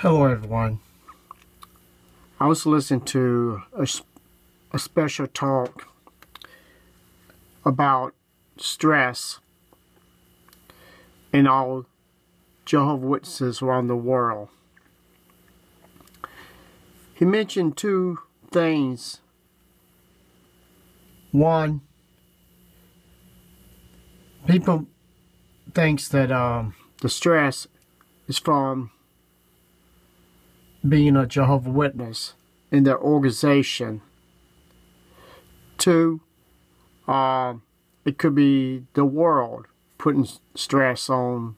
Hello everyone. I was listening to a special talk about stress in all Jehovah's Witnesses around the world. He mentioned two things. One, people thinks that the stress is from being a Jehovah's Witness in their organization. Two, it could be the world putting stress on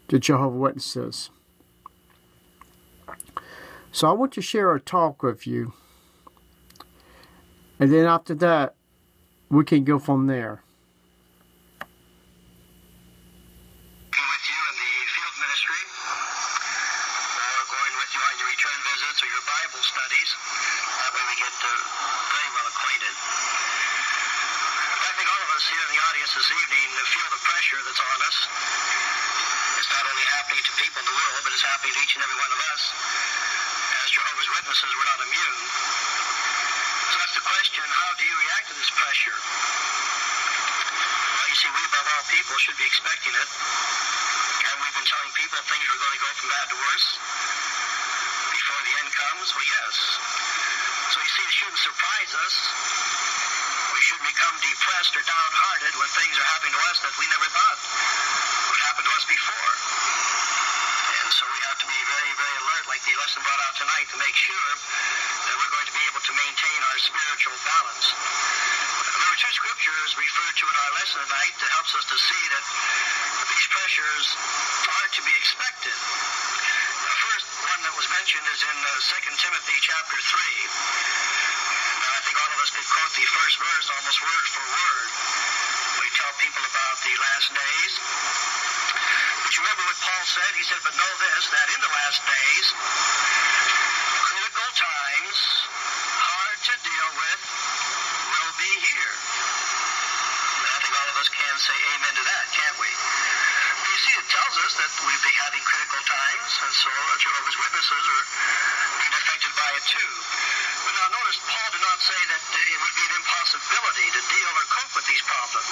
the Jehovah's Witnesses. So I want to share a talk with you, and then after that we can go from there. Studies. That way we get very well acquainted. I think all of us here in the audience this evening feel the pressure that's on us. It's not only happening to people in the world, but it's happening to each and every one of us. As Jehovah's Witnesses, we're not immune. So that's the question, how do you react to this pressure? Well, you see, we above all people should be expecting it. And we've been telling people things are going to go from bad to worse before the end comes. Well, yes. So you see, it shouldn't surprise us. We shouldn't become depressed or downhearted when things are happening to us that we never thought would happen to us before. And so we have to be very, very alert, like the lesson brought out tonight, to make sure that we're going to be able to maintain our spiritual balance. There were two scriptures referred to in our lesson tonight that helps us to see that these pressures are to be expected. The first one that was mentioned is in 2 Timothy chapter 3. Now, I think all of us could quote the first verse almost word for word. We tell people about the last days. But you remember what Paul said? He said, "But know this, that in the last days, critical times, hard to deal with, will be here." And I think all of us can say amen to that, can't we? You see, it tells us that we'll be having critical times, and so Jehovah's Witnesses are being affected by it too. But now notice, Paul did not say that it would be an impossibility to deal or cope with these problems.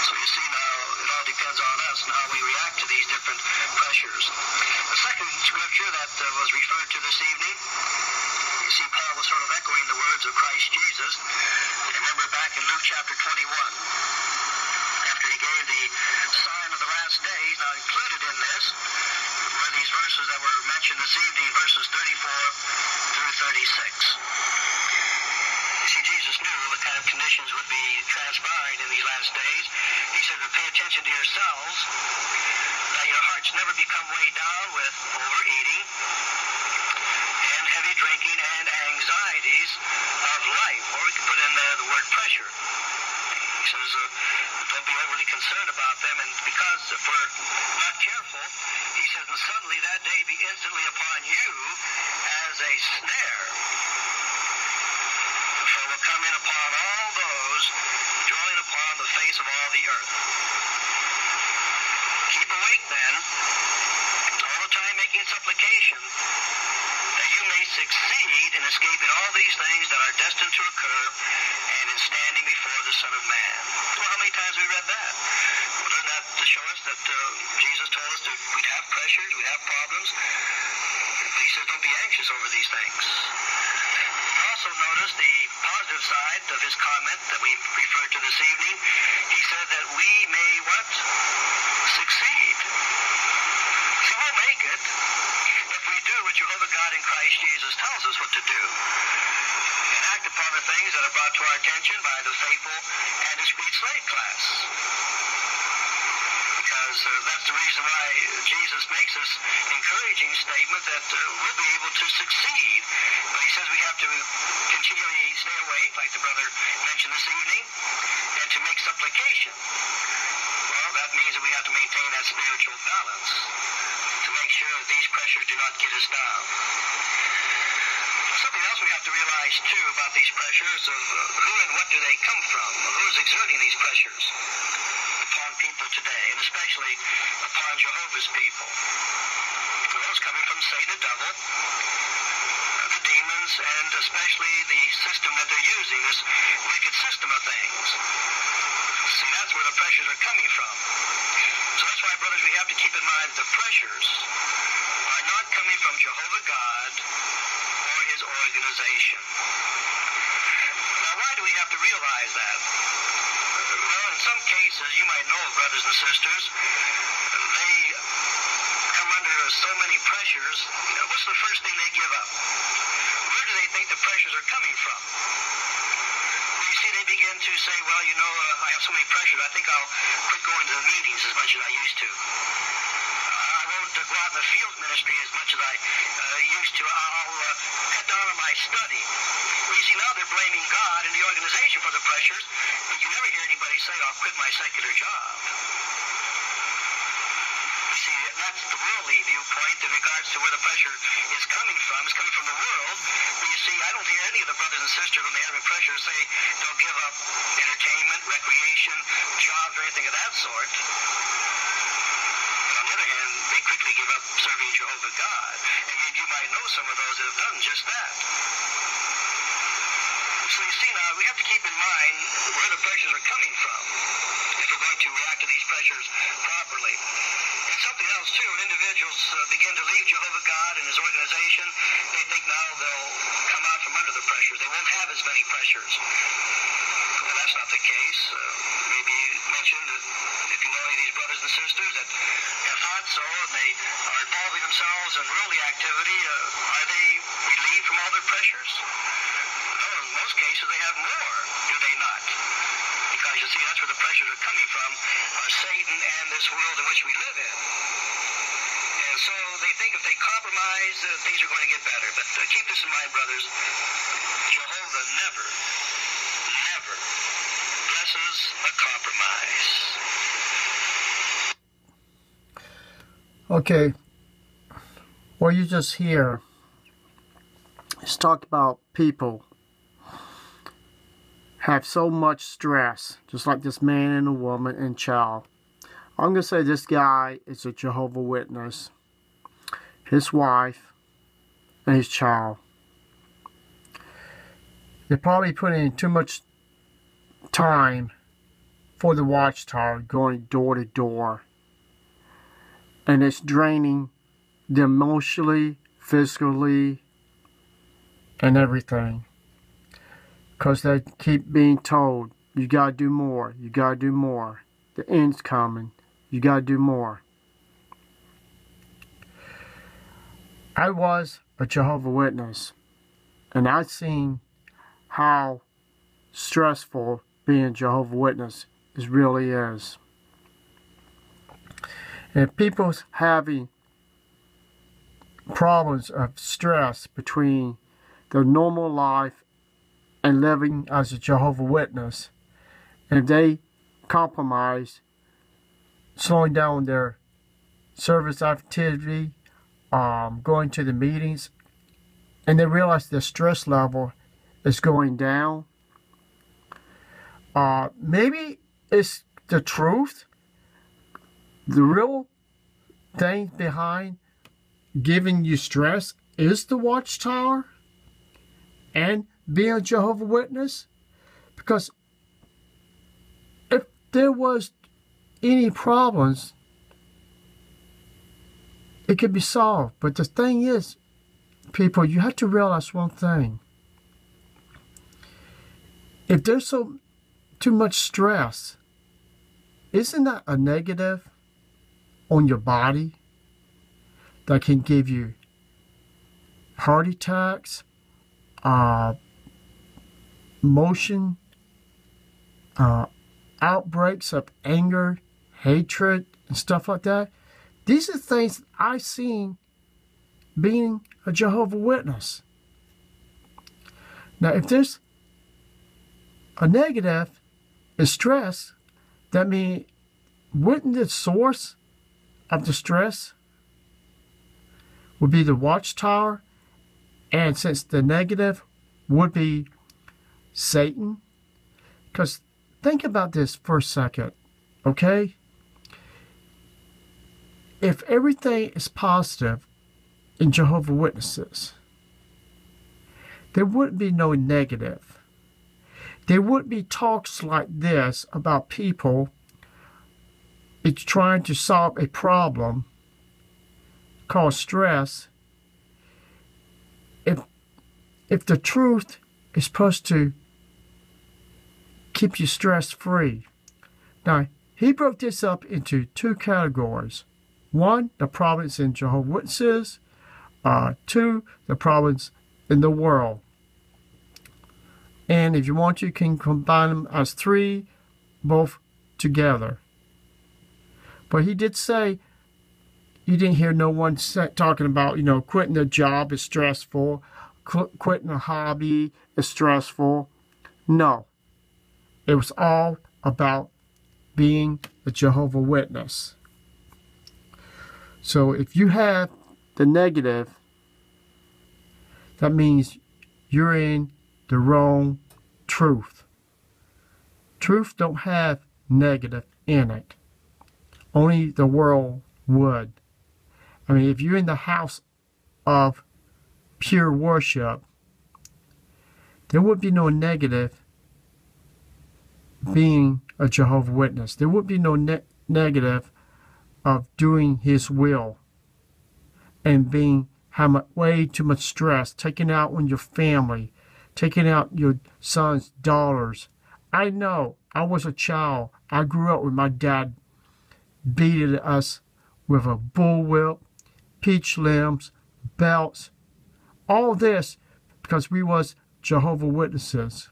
So you see now, it all depends on us and how we react to these different pressures. The second scripture that was referred to this evening, you see, Paul was sort of echoing the words of Christ Jesus. Remember back in Luke chapter 21, after he gave the sign of the last days, now included in this were these verses that were mentioned this evening, verses 34 through 36. You see, Jesus knew what kind of conditions would be transpiring in these last days. He said to pay attention to yourselves, that your hearts never become weighed down with overeating and heavy drinking and anxieties of life. Or we can put in there the word pressure. He says, don't be overly concerned about them, and because if we're not careful, he says, and suddenly that day be instantly upon you as a snare. For it will come in upon all those dwelling upon the face of all the earth. Keep awake then, all the time making supplication, that you may succeed in escaping all these things that are destined to occur, and in standing before the Son of Man. Well, how many times have we read that? Well, doesn't that to show us that Jesus told us that we'd have pressures, we'd have problems? But he says, don't be anxious over these things. We also notice the positive side of his comment that we referred to this evening. He said that we may what? Succeed. See, we'll make it if we do what Jehovah God in Christ Jesus tells us what to do, and act upon the things that are brought to our attention by the faithful and discreet slave class. Because that's the reason why Jesus makes this encouraging statement that we'll be able to succeed. But he says we have to continually stay awake, like the brother mentioned this evening, and to make supplication. Well, that means that we have to maintain that spiritual balance to make sure that these pressures do not get us down. Something else we have to realize, too, about these pressures of who and what do they come from? Who is exerting these pressures upon people? people today, and especially upon Jehovah's people. Well, it's coming from Satan, the devil, the demons, and especially the system that they're using, this wicked system of things. See, that's where the pressures are coming from. So that's why, brothers, we have to keep in mind the pressures are not coming from Jehovah God or his organization. Now, why do we have to realize that? Well, in some cases, you might know, brothers and sisters, they come under so many pressures. What's the first thing they give up? Where do they think the pressures are coming from? Well, you see, they begin to say, well, I have so many pressures, I think I'll quit going to the meetings as much as I used to. I won't go out in the field ministry as much as I used to. I'll cut down on my study. Well, you see, now they're blaming God and the organization for the pressures, but you never hear anybody say, I'll quit my secular job. You see, that's the worldly viewpoint in regards to where the pressure is coming from. It's coming from the world. But you see, I don't hear any of the brothers and sisters when they have pressure say they'll give up entertainment, recreation, jobs, or anything of that sort. But on the other hand, they quickly give up serving Jehovah God. And yet you might know some of those that have done just that. So you see now, we have to keep in mind where the pressures are coming from if we're going to react to these pressures properly. And something else too, when individuals begin to leave Jehovah God and his organization, they think now they'll come out from under the pressures. They won't have as many pressures. Well, that's not the case. Maybe you mentioned that if you know any of these brothers and sisters that have thought so and they are involving themselves in worldly activity, are they relieved from all their pressures? No, in most cases they have more, do they not? Because you see, that's where the pressures are coming from, Satan and this world in which we live in. And so they think if they compromise, things are going to get better. But keep this in mind, brothers. Jehovah never blesses a compromise. Okay. What you just hear is talk about people have so much stress, just like this man and a woman and child. I'm going to say this guy is a Jehovah Witness, his wife, and his child. They're probably putting in too much time for the watchtower, going door to door. And it's draining them emotionally, physically, and everything. Because they keep being told, you got to do more, you got to do more. The end's coming, you got to do more. I was a Jehovah Witness, and I've seen how stressful being a Jehovah Witness really is. And people's having problems of stress between their normal life and living as a Jehovah Witness, and if they compromise slowing down their service activity, going to the meetings, and they realize their stress level is going down, maybe it's the truth. The real thing behind giving you stress is the watchtower and being a Jehovah Witness. Because if there was any problems, it could be solved. But the thing is, people, you have to realize one thing. If there's too much stress, isn't that a negative on your body that can give you heart attacks, motion, outbreaks of anger, hatred, and stuff like that? These are things I've seen being a Jehovah Witness. Now, if there's a negative is stress, that means, wouldn't the source of the stress would be the watchtower? And since the negative would be Satan, because think about this for a second, okay? if everything is positive in Jehovah's Witnesses, there wouldn't be no negative. There wouldn't be talks like this about people it's trying to solve a problem called stress. If the truth is supposed to keep you stress-free. Now, he broke this up into two categories. One, the problems in Jehovah's Witnesses. Two, the problems in the world. And if you want, you can combine them as three, both together. But he did say, you didn't hear no one talking about, quitting a job is stressful, quitting a hobby is stressful. No. It was all about being a Jehovah's Witness. So if you have the negative, that means you're in the wrong truth. Truth don't have negative in it. Only the world would. I mean, if you're in the house of pure worship, there would be no negative being a Jehovah's Witness. There would be no negative of doing His will and having way too much stress, taking out on your family, taking out your sons, daughters. I know, I was a child. I grew up with my dad beating us with a bullwhip, peach limbs, belts, all this because we was Jehovah's Witnesses.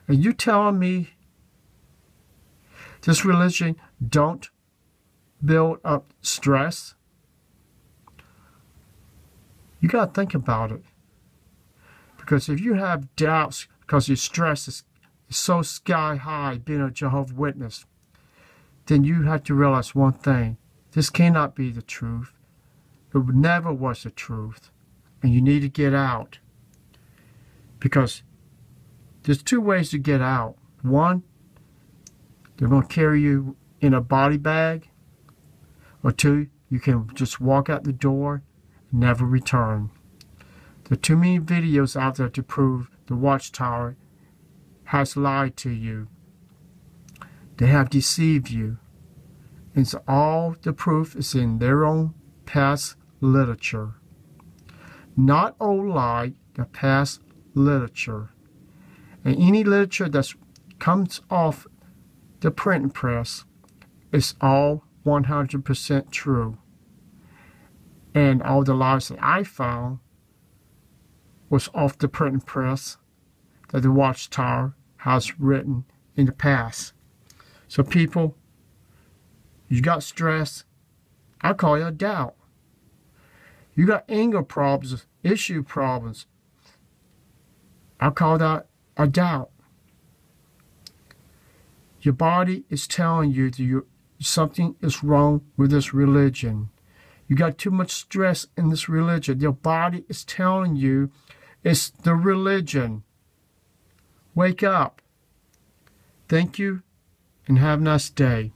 And you telling me this religion don't build up stress? You got to think about it. Because if you have doubts because your stress is so sky high being a Jehovah's Witness, then you have to realize one thing. This cannot be the truth. It never was the truth. And you need to get out. Because there's two ways to get out. One, they're going to carry you in a body bag. Or two, you can just walk out the door and never return. There are too many videos out there to prove the Watchtower has lied to you. They have deceived you. And so all the proof is in their own past literature. Not old lie, the past literature. And any literature that comes off the printing press is all 100% true. And all the lies that I found was off the printing press that the Watchtower has written in the past. So people, you got stress, I call it a doubt. You got anger problems, issue problems, I call that a doubt. Your body is telling you that something is wrong with this religion. You got too much stress in this religion. Your body is telling you it's the religion. Wake up. Thank you and have a nice day.